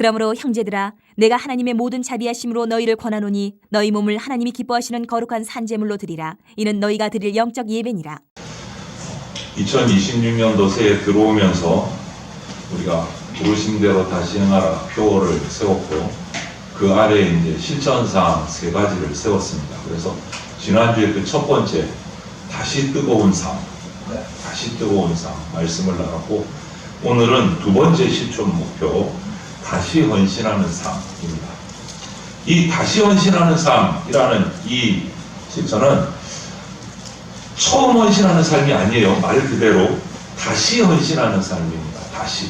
그러므로 형제들아, 내가 하나님의 모든 자비하심으로 너희를 권하노니 너희 몸을 하나님이 기뻐하시는 거룩한 산제물로 드리라. 이는 너희가 드릴 영적 예배니라. 2026년도 새해 들어오면서 우리가 부르심대로 다시 행하라 표어를 세웠고, 그 아래에 이제 실천사항 3가지를 세웠습니다. 그래서 지난주에 그 첫 번째 다시 뜨거운 삶, 다시 뜨거운 삶 말씀을 나눴고, 오늘은 두 번째 실천 목표 다시 헌신하는 삶입니다. 이 다시 헌신하는 삶이라는 이 실천은 처음 헌신하는 삶이 아니에요. 말 그대로 다시 헌신하는 삶입니다. 다시.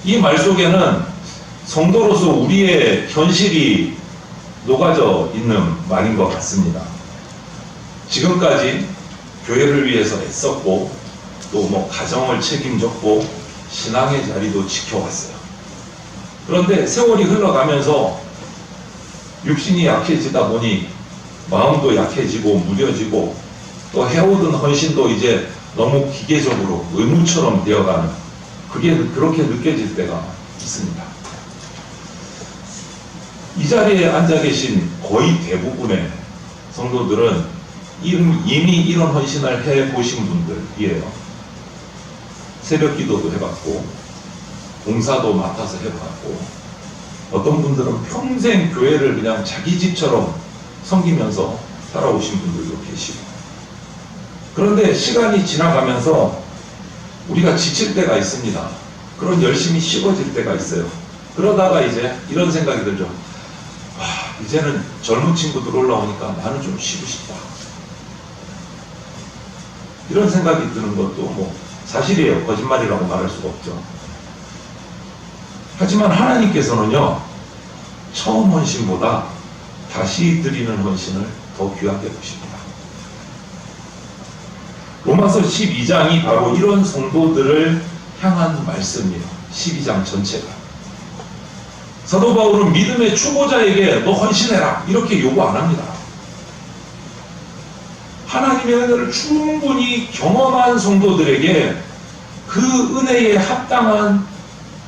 이 말 속에는 성도로서 우리의 현실이 녹아져 있는 말인 것 같습니다. 지금까지 교회를 위해서 애썼고, 또 가정을 책임졌고, 신앙의 자리도 지켜왔어요. 그런데 세월이 흘러가면서 육신이 약해지다 보니 마음도 약해지고 무뎌지고, 또 해오던 헌신도 이제 너무 기계적으로 의무처럼 되어가는, 그게 그렇게 느껴질 때가 있습니다. 이 자리에 앉아 계신 거의 대부분의 성도들은 이미 이런 헌신을 해보신 분들이에요. 새벽 기도도 해봤고, 봉사도 맡아서 해봤고, 어떤 분들은 평생 교회를 그냥 자기 집처럼 섬기면서 살아오신 분들도 계시고, 그런데 시간이 지나가면서 우리가 지칠 때가 있습니다. 그런 열심히 식어질 때가 있어요. 그러다가 이제 이런 생각이 들죠. 이제는 젊은 친구들 올라오니까 나는 좀 쉬고 싶다. 이런 생각이 드는 것도 사실이에요. 거짓말이라고 말할 수가 없죠. 하지만 하나님께서는요, 처음 헌신보다 다시 드리는 헌신을 더 귀하게 보십니다. 로마서 12장이 바로 이런 성도들을 향한 말씀이에요. 12장 전체가. 사도 바울은 믿음의 추구자에게 너 헌신해라 이렇게 요구 안 합니다. 하나님의 은혜를 충분히 경험한 성도들에게 그 은혜에 합당한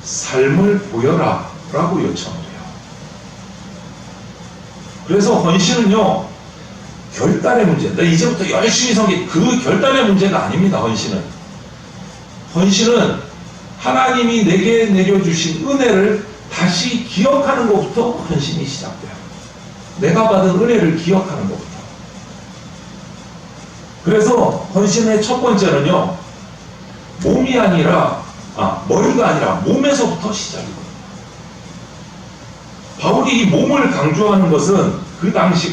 삶을 보여라 라고 요청을 해요. 그래서 헌신은요, 결단의 문제다. 이제부터 열심히 섬기, 그 결단의 문제가 아닙니다. 헌신은 하나님이 내게 내려주신 은혜를 다시 기억하는 것부터 헌신이 시작돼요. 내가 받은 은혜를 기억하는 것부터. 그래서 헌신의 첫 번째는요, 머리가 아니라 몸에서부터 시작이거든요. 바울이 이 몸을 강조하는 것은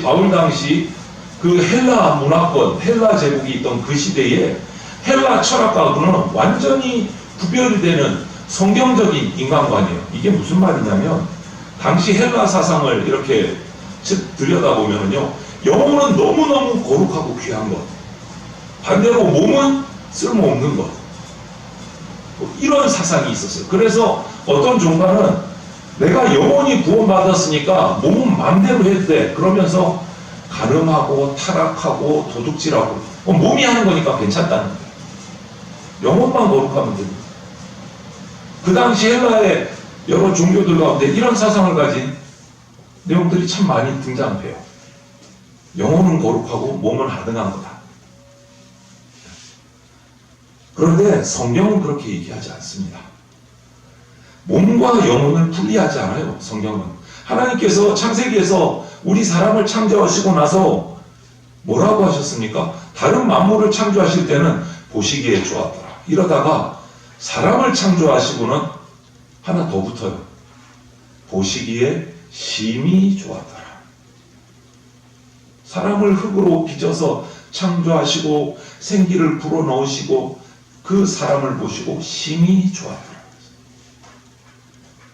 바울 당시 그 헬라 문화권, 헬라 제국이 있던 그 시대에 헬라 철학과하고는 완전히 구별이 되는 성경적인 인간관이에요. 이게 무슨 말이냐면, 당시 헬라 사상을 이렇게 들여다보면요, 영혼은 너무너무 거룩하고 귀한 것, 반대로 몸은 쓸모없는 것, 이런 사상이 있었어요. 그래서 어떤 종파는 내가 영혼이 구원받았으니까 몸은 마음대로 해도 돼, 그러면서 간음하고 타락하고 도둑질하고 몸이 하는 거니까 괜찮다는 거예요. 영혼만 거룩하면 됩니다. 그 당시 헬라의 여러 종교들 가운데 이런 사상을 가진 내용들이 참 많이 등장해요. 영혼은 거룩하고 몸은 하등한 거다. 그런데 성경은 그렇게 얘기하지 않습니다. 몸과 영혼을 분리하지 않아요. 성경은 하나님께서 창세기에서 우리 사람을 창조하시고 나서 뭐라고 하셨습니까? 다른 만물을 창조하실 때는 보시기에 좋았더라. 이러다가 사람을 창조하시고는 하나 더 붙어요. 보시기에 심히 좋았더라. 사람을 흙으로 빚어서 창조하시고 생기를 불어넣으시고 그 사람을 보시고 심히 좋았더라.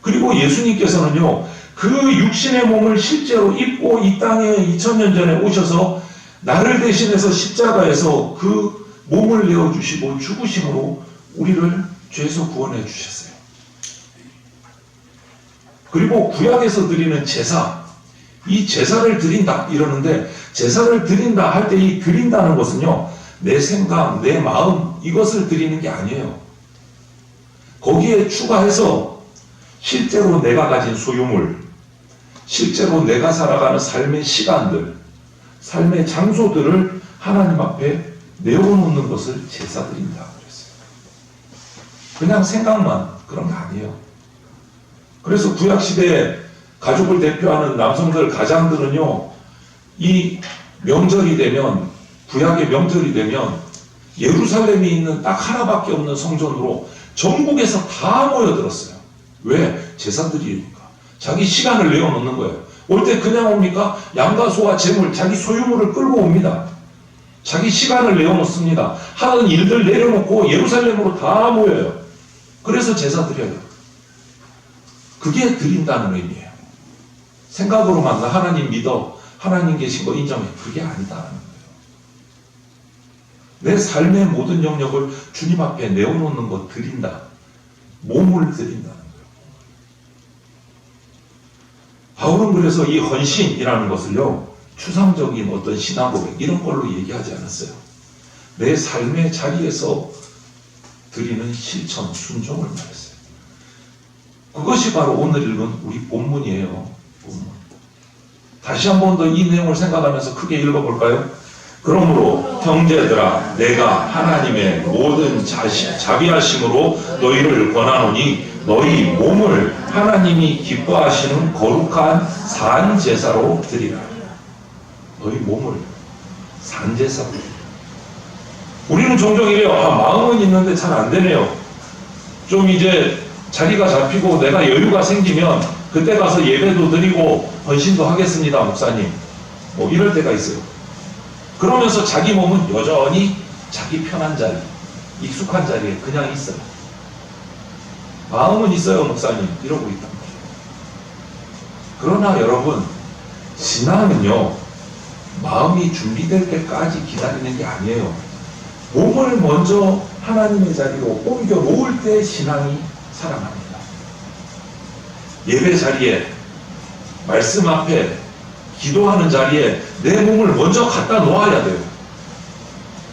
그리고 예수님께서는요, 그 육신의 몸을 실제로 입고 이 땅에 2000년 전에 오셔서 나를 대신해서 십자가에서 그 몸을 내어주시고 죽으심으로 우리를 죄에서 구원해 주셨어요. 그리고 구약에서 드리는 제사, 이 제사를 드린다 이러는데, 제사를 드린다 할 때 이 드린다는 것은요, 내 생각, 내 마음, 이것을 드리는 게 아니에요. 거기에 추가해서 실제로 내가 가진 소유물, 실제로 내가 살아가는 삶의 시간들, 삶의 장소들을 하나님 앞에 내어놓는 것을 제사 드린다 그랬어요. 그냥 생각만 그런 거 아니에요. 그래서 구약시대에 가족을 대표하는 남성들, 가장들은요, 이 명절이 되면, 구약의 명절이 되면 예루살렘에 있는 딱 하나밖에 없는 성전으로 전국에서 다 모여들었어요. 왜? 제사 드리니까. 자기 시간을 내어놓는 거예요. 올 때 그냥 옵니까? 양과 소와 재물, 자기 소유물을 끌고 옵니다. 자기 시간을 내어놓습니다. 하는 일들 내려놓고 예루살렘으로 다 모여요. 그래서 제사 드려요. 그게 드린다는 의미예요. 생각으로만 나 하나님 믿어, 하나님 계신 거 인정해. 그게 아니다라는 거예요. 내 삶의 모든 영역을 주님 앞에 내어놓는 것 드린다. 몸을 드린다는 거예요. 바울은 그래서 이 헌신이라는 것을요, 추상적인 어떤 신앙 고백 이런 걸로 얘기하지 않았어요. 내 삶의 자리에서 드리는 실천, 순종을 말했어요. 그것이 바로 오늘 읽은 우리 본문이에요. 본문. 다시 한 번 더 이 내용을 생각하면서 크게 읽어볼까요? 그러므로 형제들아, 내가 하나님의 모든 자비하심으로 너희를 권하노니 너희 몸을 하나님이 기뻐하시는 거룩한 산제사로 드리라. 너희 몸을 산제사로 드리라. 우리는 종종 이래요. 마음은 있는데 잘 안 되네요. 좀 이제 자리가 잡히고 내가 여유가 생기면 그때 가서 예배도 드리고 헌신도 하겠습니다, 목사님. 뭐 이럴 때가 있어요. 그러면서 자기 몸은 여전히 자기 편한 자리, 익숙한 자리에 그냥 있어요. 마음은 있어요, 목사님. 이러고 있단 말이에요. 그러나 여러분, 신앙은요, 마음이 준비될 때까지 기다리는 게 아니에요. 몸을 먼저 하나님의 자리로 옮겨 놓을 때 신앙이 살아납니다. 예배 자리에, 말씀 앞에, 기도하는 자리에 내 몸을 먼저 갖다 놓아야 돼요.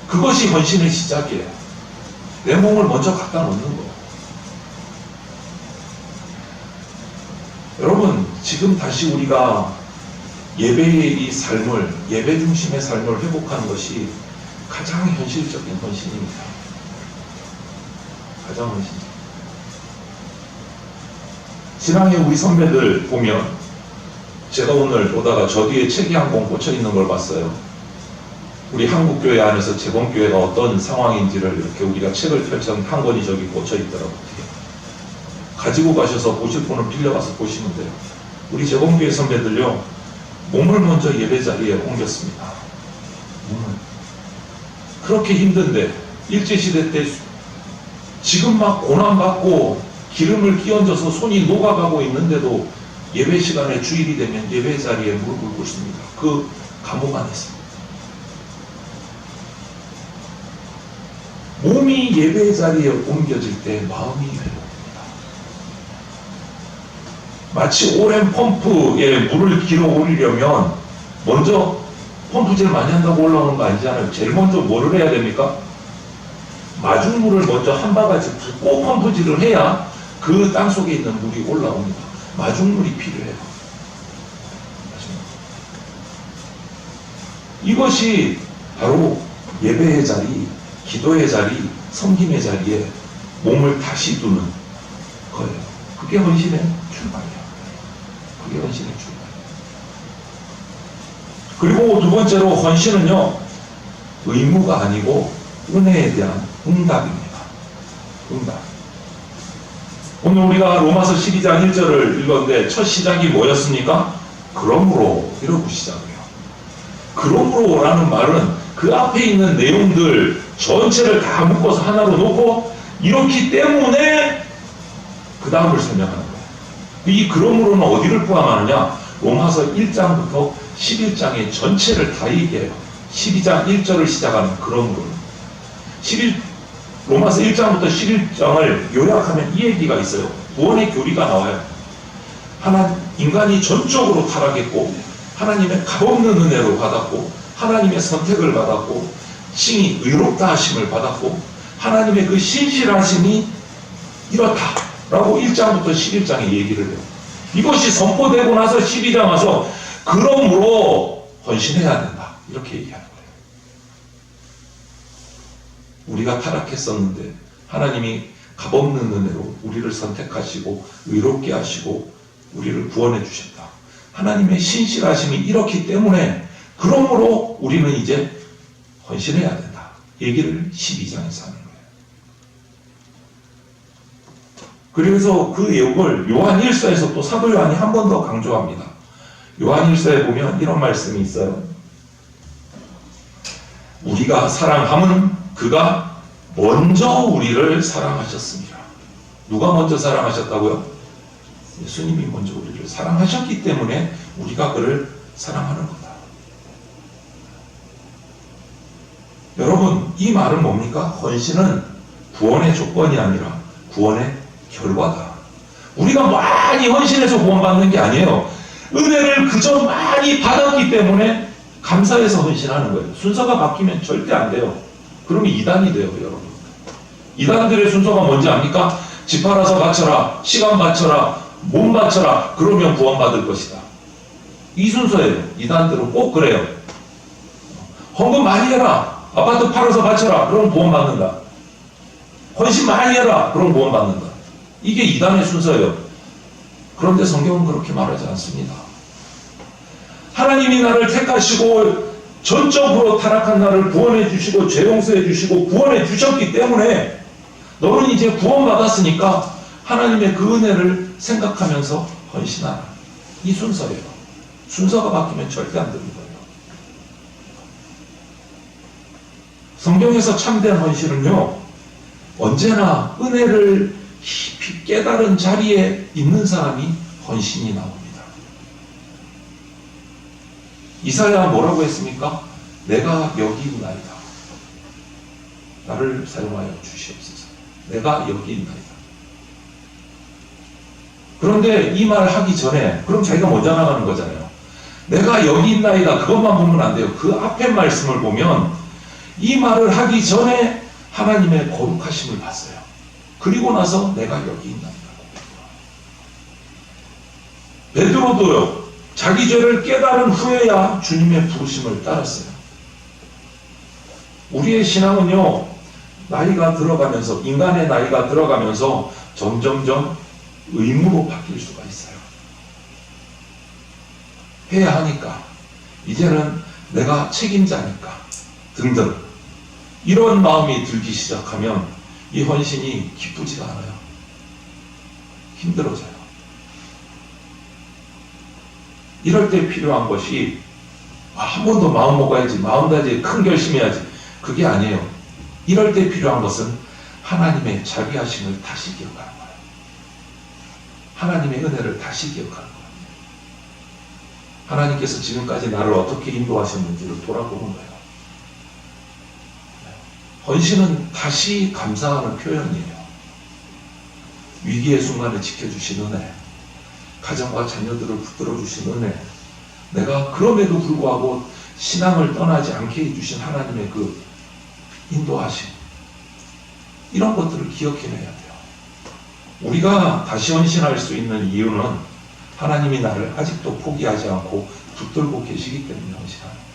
그것이 헌신의 시작이에요. 내 몸을 먼저 갖다 놓는 거예요. 여러분, 지금 다시 우리가 예배의 이 삶을, 예배 중심의 삶을 회복하는 것이 가장 현실적인 헌신입니다. 가장 헌신. 신앙의 우리 선배들 보면 제가 오늘 오다가 저 뒤에 책이 한 권 꽂혀 있는 걸 봤어요. 우리 한국교회 안에서 재봉교회가 어떤 상황인지를 이렇게 우리가 책을 펼쳐놓은 한 권이 저기 꽂혀 있더라고요. 가지고 가셔서 보실 분은 빌려가서 보시면 돼요. 우리 재봉교회 선배들요, 몸을 먼저 예배 자리에 옮겼습니다. 몸을. 그렇게 힘든데, 일제시대 때 지금 막 고난받고 기름을 끼얹어서 손이 녹아가고 있는데도 예배 시간에 주일이 되면 예배 자리에 무릎을 꿇습니다. 그 감옥 안에서. 몸이 예배 자리에 옮겨질 때 마음이 회복됩니다. 마치 오랜 펌프에 물을 길어 오르려면 먼저 펌프질 많이 한다고 올라오는 거 아니잖아요. 제일 먼저 뭐를 해야 됩니까? 마중물을 먼저 한 바가지 붓고 펌프질을 해야 그 땅속에 있는 물이 올라옵니다. 마중물이 필요해요. 이것이 바로 예배의 자리, 기도의 자리, 섬김의 자리에 몸을 다시 두는 거예요. 그게 헌신의 출발이에요. 그게 헌신의 출발이에요. 그리고 두 번째로 헌신은요, 의무가 아니고 은혜에 대한 응답입니다. 응답. 오늘 우리가 로마서 12장 1절을 읽었는데 첫 시작이 뭐였습니까? 그러므로 이러고 시작해요. 그러므로라는 말은 그 앞에 있는 내용들 전체를 다 묶어서 하나로 놓고 이렇기 때문에 그 다음을 설명하는 거예요. 이 그러므로는 어디를 포함하느냐? 로마서 1장부터 11장의 전체를 다 얘기해요. 12장 1절을 시작하는 그러므로는. 로마서 1장부터 11장을 요약하면 이 얘기가 있어요. 구원의 교리가 나와요. 인간이 전적으로 타락했고 하나님의 값없는 은혜로 받았고 하나님의 선택을 받았고 칭이 의롭다 하심을 받았고 하나님의 그 신실하심이 이렇다. 라고 1장부터 11장에 얘기를 해요. 이것이 선포되고 나서 12장 와서 그러므로 헌신해야 된다. 이렇게 얘기하는 거예요. 우리가 타락했었는데 하나님이 값없는 은혜로 우리를 선택하시고 의롭게 하시고 우리를 구원해 주셨다. 하나님의 신실하심이 이렇기 때문에 그러므로 우리는 이제 헌신해야 된다. 얘기를 12장에서 하는 거예요. 그래서 그 내용을 요한 1서에서 또 사도 요한이 한 번 더 강조합니다. 요한 1서에 보면 이런 말씀이 있어요. 우리가 사랑함은 그가 먼저 우리를 사랑하셨습니다. 누가 먼저 사랑하셨다고요? 예수님이 먼저 우리를 사랑하셨기 때문에 우리가 그를 사랑하는 거다. 여러분, 이 말은 뭡니까? 헌신은 구원의 조건이 아니라 구원의 결과다. 우리가 많이 헌신해서 구원받는 게 아니에요. 은혜를 그저 많이 받았기 때문에 감사해서 헌신하는 거예요. 순서가 바뀌면 절대 안 돼요. 그러면 이단이 돼요, 여러분. 이단들의 순서가 뭔지 압니까? 집 팔아서 바쳐라, 시간 바쳐라, 몸 바쳐라, 그러면 구원받을 것이다. 이 순서예요. 이단들은 꼭 그래요. 헌금 많이 해라, 아파트 팔아서 바쳐라, 그럼 구원받는다. 헌신 많이 해라, 그럼 구원받는다. 이게 이단의 순서예요. 그런데 성경은 그렇게 말하지 않습니다. 하나님이 나를 택하시고 전적으로 타락한 나를 구원해 주시고 죄 용서해 주시고 구원해 주셨기 때문에 너는 이제 구원받았으니까 하나님의 그 은혜를 생각하면서 헌신하라. 이 순서예요. 순서가 바뀌면 절대 안 되는 거예요. 성경에서 참된 헌신은요, 언제나 은혜를 깊이 깨달은 자리에 있는 사람이 헌신이 나옵니다. 이사야 뭐라고 했습니까? 내가 여기 있나이다. 나를 사용하여 주시옵소서. 내가 여기 있나이다. 그런데 이 말을 하기 전에 그럼 자기가 먼저 나가는 거잖아요. 내가 여기 있나이다. 그것만 보면 안 돼요. 그 앞에 말씀을 보면 이 말을 하기 전에 하나님의 거룩하심을 봤어요. 그리고 나서 내가 여기 있나이다. 베드로도요, 자기 죄를 깨달은 후에야 주님의 부르심을 따랐어요. 우리의 신앙은요, 나이가 들어가면서, 인간의 나이가 들어가면서 점점점 의무로 바뀔 수가 있어요. 해야 하니까, 이제는 내가 책임자니까, 등등. 이런 마음이 들기 시작하면 이 헌신이 기쁘지가 않아요. 힘들어져요. 이럴 때 필요한 것이 한 번 더 마음 먹어야지, 마음 다지, 큰 결심해야지. 그게 아니에요. 이럴 때 필요한 것은 하나님의 자비하심을 다시 기억하는 거예요. 하나님의 은혜를 다시 기억하는 거예요. 하나님께서 지금까지 나를 어떻게 인도하셨는지를 돌아보는 거예요. 헌신은 다시 감사하는 표현이에요. 위기의 순간을 지켜주신 은혜, 가정과 자녀들을 붙들어 주신 은혜, 내가 그럼에도 불구하고 신앙을 떠나지 않게 해주신 하나님의 그 인도하심, 이런 것들을 기억해내야 돼요. 우리가 다시 헌신할 수 있는 이유는 하나님이 나를 아직도 포기하지 않고 붙들고 계시기 때문에 헌신하는 거예요.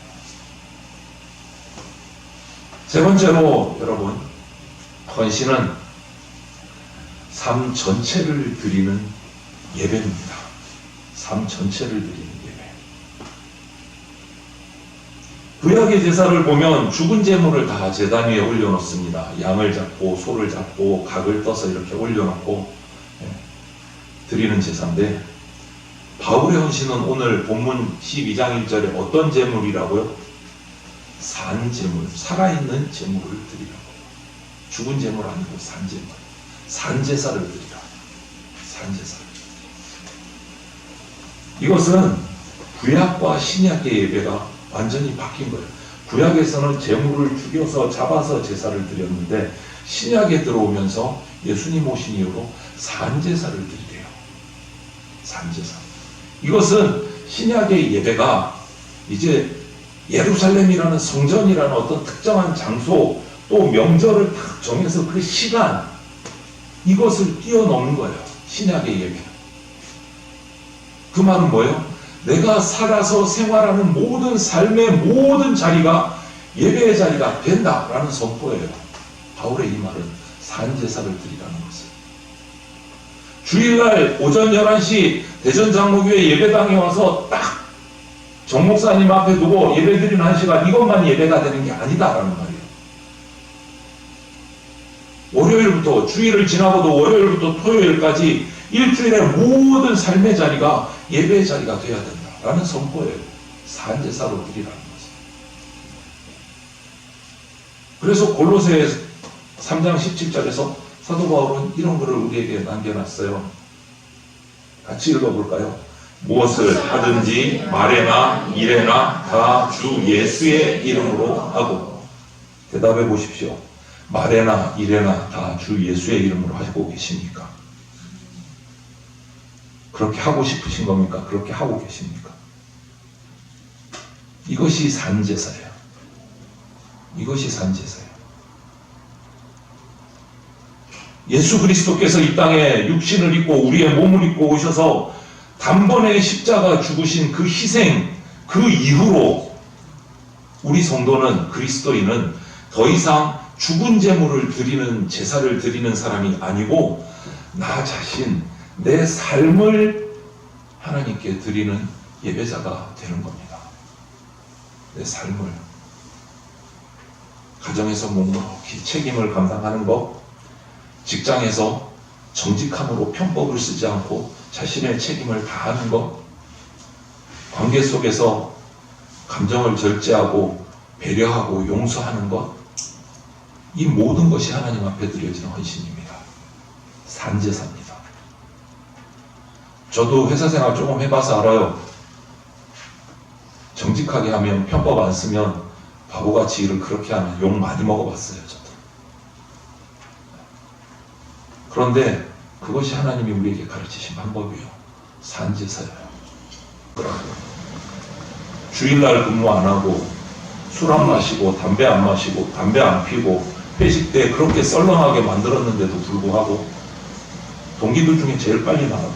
세 번째로 여러분, 헌신은 삶 전체를 드리는 예배입니다. 삶 전체를 드리는 예배. 구약의 제사를 보면 죽은 제물을 다 제단 위에 올려놓습니다. 양을 잡고 소를 잡고 각을 떠서 이렇게 올려놓고 드리는 제사인데, 바울의 헌신은 오늘 본문 12장 1절에 어떤 제물이라고요? 산 제물, 살아있는 제물을 드리라고. 죽은 제물 아니고 산 제물. 산 제사를 드리라. 산 제사. 이것은 구약과 신약의 예배가 완전히 바뀐 거예요. 구약에서는 제물을 죽여서 잡아서 제사를 드렸는데 신약에 들어오면서 예수님 오신 이후로 산제사를 드리래요. 산제사. 이것은 신약의 예배가 이제 예루살렘이라는 성전이라는 어떤 특정한 장소, 또 명절을 딱 정해서 그 시간, 이것을 뛰어넘는 거예요. 신약의 예배는. 그 말은 뭐예요? 내가 살아서 생활하는 모든 삶의 모든 자리가 예배의 자리가 된다라는 선포예요. 바울의 이 말은 산제사를 드리라는 것을. 주일날 오전 11시 대전장로교회 예배당에 와서 딱 정목사님 앞에 두고 예배드리는 1시간, 이것만 예배가 되는 게 아니다라는 말이에요. 월요일부터, 주일을 지나고도 월요일부터 토요일까지 일주일의 모든 삶의 자리가 예배의 자리가 되어야 된다라는 선포예요. 산제사로 드리라는 것을. 그래서 골로새 3장 17절에서 사도 바울은 이런 글을 우리에게 남겨놨어요. 같이 읽어볼까요? 무엇을 하든지 말에나 일에나 다 주 예수의 이름으로 하고. 대답해 보십시오. 말에나 일에나 다 주 예수의 이름으로 하고 계십니까? 그렇게 하고 싶으신 겁니까? 그렇게 하고 계십니까? 이것이 산제사예요. 이것이 산제사예요. 예수 그리스도께서 이 땅에 육신을 입고 우리의 몸을 입고 오셔서 단번에 십자가 죽으신 그 희생, 그 이후로 우리 성도는, 그리스도인은 더 이상 죽은 제물을 드리는, 제사를 드리는 사람이 아니고 나 자신, 내 삶을 하나님께 드리는 예배자가 되는 겁니다. 내 삶을. 가정에서 묵묵히 책임을 감당하는 것, 직장에서 정직함으로 편법을 쓰지 않고 자신의 책임을 다하는 것, 관계 속에서 감정을 절제하고 배려하고 용서하는 것, 이 모든 것이 하나님 앞에 드려지는 헌신입니다. 산제사입니다. 저도 회사 생활 조금 해봐서 알아요. 정직하게 하면, 편법 안 쓰면 바보같이 일을 그렇게 하면 욕 많이 먹어봤어요. 저도. 그런데 그것이 하나님이 우리에게 가르치신 방법이에요. 산제사예요. 주일날 근무 안 하고 술 안 마시고 담배 안 마시고 담배 안 피고 회식 때 그렇게 썰렁하게 만들었는데도 불구하고 동기들 중에 제일 빨리 나가고,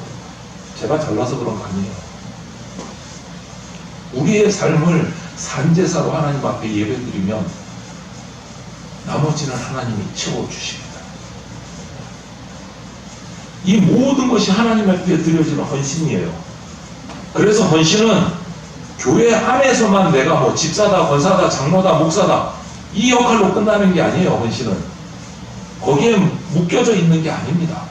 제가 잘나서 그런 거 아니에요. 우리의 삶을 산제사로 하나님 앞에 예배드리면 나머지는 하나님이 채워주십니다. 이 모든 것이 하나님 앞에 드려지는 헌신이에요. 그래서 헌신은 교회 안에서만 내가 뭐 집사다, 권사다, 장로다, 목사다 이 역할로 끝나는 게 아니에요. 헌신은 거기에 묶여져 있는 게 아닙니다.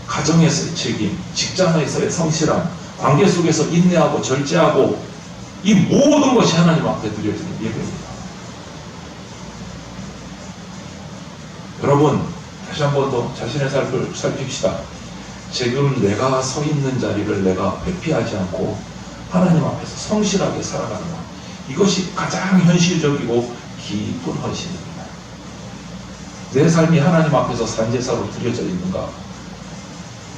가정에서의 책임, 직장에서의 성실함, 관계 속에서 인내하고 절제하고, 이 모든 것이 하나님 앞에 드려지는 예배입니다. 여러분, 다시 한 번 더 자신의 삶을 살핍시다. 지금 내가 서 있는 자리를 내가 회피하지 않고 하나님 앞에서 성실하게 살아가는 것, 이것이 가장 현실적이고 깊은 헌신입니다. 내 삶이 하나님 앞에서 산제사로 드려져 있는가,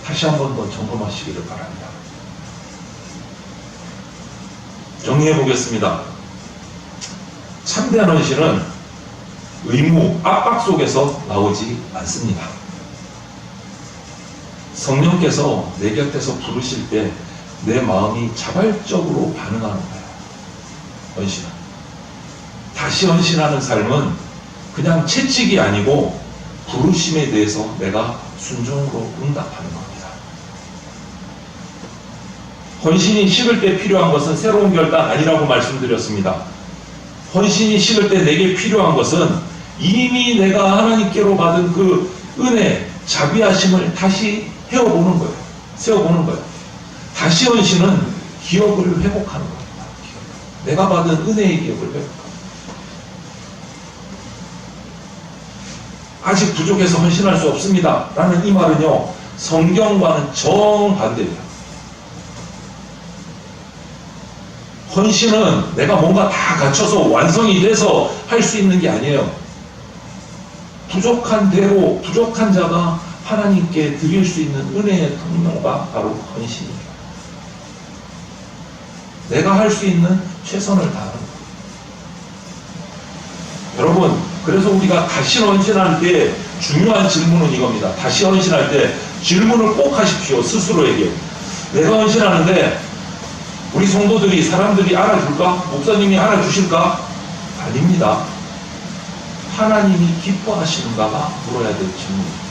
다시 한 번 더 점검하시기를 바랍니다. 정리해 보겠습니다. 참된 헌신은 의무, 압박 속에서 나오지 않습니다. 성령께서 내 곁에서 부르실 때 내 마음이 자발적으로 반응하는 거예요. 헌신은. 다시 헌신하는 삶은 그냥 채찍이 아니고 부르심에 대해서 내가 순종으로 응답하는 겁니다. 헌신이 식을 때 필요한 것은 새로운 결단 아니라고 말씀드렸습니다. 헌신이 식을 때 내게 필요한 것은 이미 내가 하나님께로 받은 그 은혜, 자비하심을 다시 헤어보는 거예요. 세워보는 거예요. 다시 헌신은 기억을 회복하는 겁니다. 내가 받은 은혜의 기억을 회복하는 거예요. 아직 부족해서 헌신할 수 없습니다 라는 이 말은요, 성경과는 정반대예요. 헌신은 내가 뭔가 다 갖춰서 완성이 돼서 할 수 있는 게 아니에요. 부족한 대로, 부족한 자가 하나님께 드릴 수 있는 은혜의 통로가 바로 헌신입니다. 내가 할 수 있는 최선을 다하는 거예요. 여러분, 그래서 우리가 다시 헌신할 때 중요한 질문은 이겁니다. 다시 헌신할 때 질문을 꼭 하십시오. 스스로에게. 내가 헌신하는데 우리 성도들이, 사람들이 알아줄까? 목사님이 알아주실까? 아닙니다. 하나님이 기뻐하시는가가 물어야 될 질문입니다.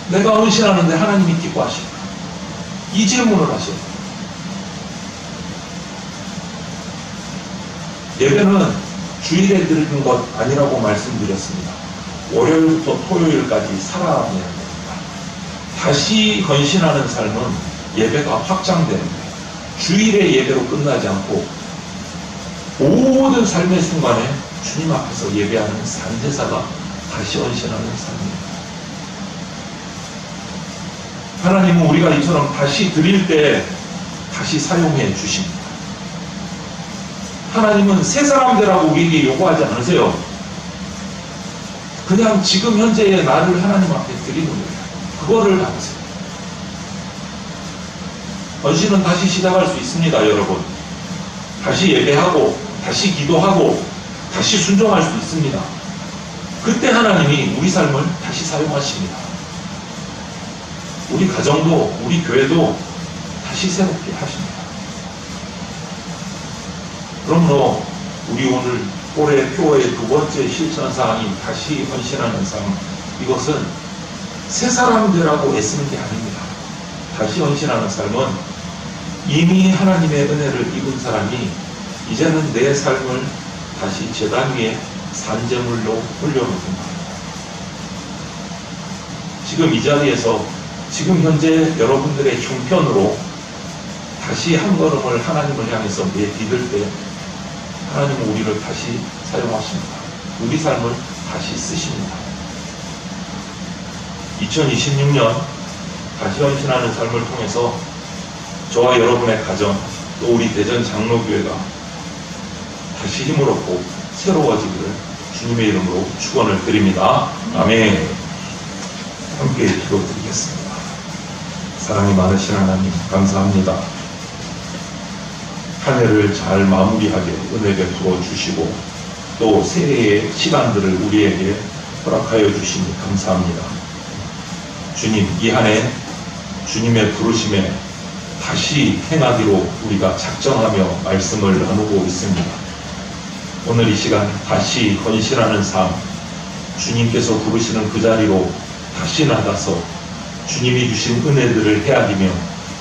내가 헌신하는데 하나님이 기뻐하실까? 이 질문을 하셔야 돼요. 예배는 주일에 드리는 것 아니라고 말씀드렸습니다. 월요일부터 토요일까지 살아내야 됩니다. 다시 헌신하는 삶은 예배가 확장되는 거예요. 주일의 예배로 끝나지 않고 모든 삶의 순간에 주님 앞에서 예배하는 산제사가 다시 헌신하는 삶입니다. 하나님은 우리가 이처럼 다시 드릴 때 다시 사용해 주십니다. 하나님은 새 사람 되라고 우리에게 요구하지 않으세요. 그냥 지금 현재의 나를 하나님 앞에 드리는 거예요. 그거를 받으세요. 헌신은 다시 시작할 수 있습니다, 여러분. 다시 예배하고, 다시 기도하고, 다시 순종할 수 있습니다. 그때 하나님이 우리 삶을 다시 사용하십니다. 우리 가정도, 우리 교회도 다시 새롭게 하십니다. 그러므로 우리 오늘 올해 표어의 두 번째 실천사항이 다시 헌신하는 삶, 이것은 새 사람 되라고 애쓰는 게 아닙니다. 다시 헌신하는 삶은 이미 하나님의 은혜를 입은 사람이 이제는 내 삶을 다시 제단 위에 산제물로 올려놓는 겁니다. 지금 이 자리에서 지금 현재 여러분들의 형편으로 다시 한 걸음을 하나님을 향해서 내디딜 때 하나님은 우리를 다시 사용하십니다. 우리 삶을 다시 쓰십니다. 2026년 다시 헌신하는 삶을 통해서 저와 여러분의 가정, 또 우리 대전 장로교회가 다시 힘을 얻고 새로워지기를 주님의 이름으로 축원을 드립니다. 아멘. 함께 기도드리겠습니다. 사랑이 많으신 하나님, 감사합니다. 한 해를 잘 마무리하게 은혜 베풀어 주시고 또 새해의 시간들을 우리에게 허락하여 주시니 감사합니다. 주님, 이 한 해 주님의 부르심에 다시 행하기로 우리가 작정하며 말씀을 나누고 있습니다. 오늘 이 시간 다시 헌신하는 삶, 주님께서 부르시는 그 자리로 다시 나가서 주님이 주신 은혜들을 헤아리며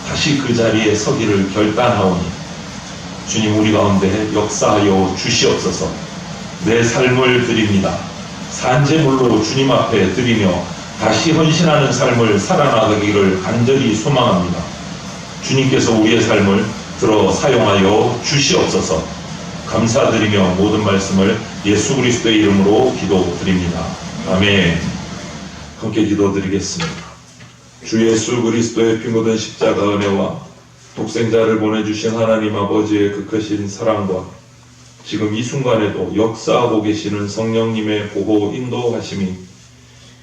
다시 그 자리에 서기를 결단하오니 주님, 우리 가운데 역사하여 주시옵소서. 내 삶을 드립니다. 산제물로 주님 앞에 드리며 다시 헌신하는 삶을 살아나가기를 간절히 소망합니다. 주님께서 우리의 삶을 들어 사용하여 주시옵소서. 감사드리며 모든 말씀을 예수 그리스도의 이름으로 기도드립니다. 아멘. 함께 기도드리겠습니다. 주 예수 그리스도의 피 묻은 십자가 은혜와 독생자를 보내주신 하나님 아버지의 그 크신 사랑과 지금 이 순간에도 역사하고 계시는 성령님의 보호 인도하심이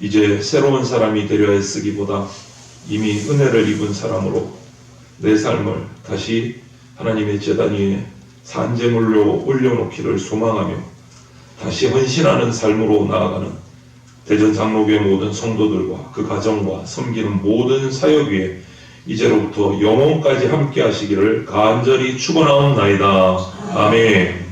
이제 새로운 사람이 되려 애쓰기보다 이미 은혜를 입은 사람으로 내 삶을 다시 하나님의 제단 위에 산제물로 올려놓기를 소망하며 다시 헌신하는 삶으로 나아가는 대전 장로교회 모든 성도들과 그 가정과 섬기는 모든 사역 위에 이제로부터 영원까지 함께 하시기를 간절히 축원하옵나이다. 아멘.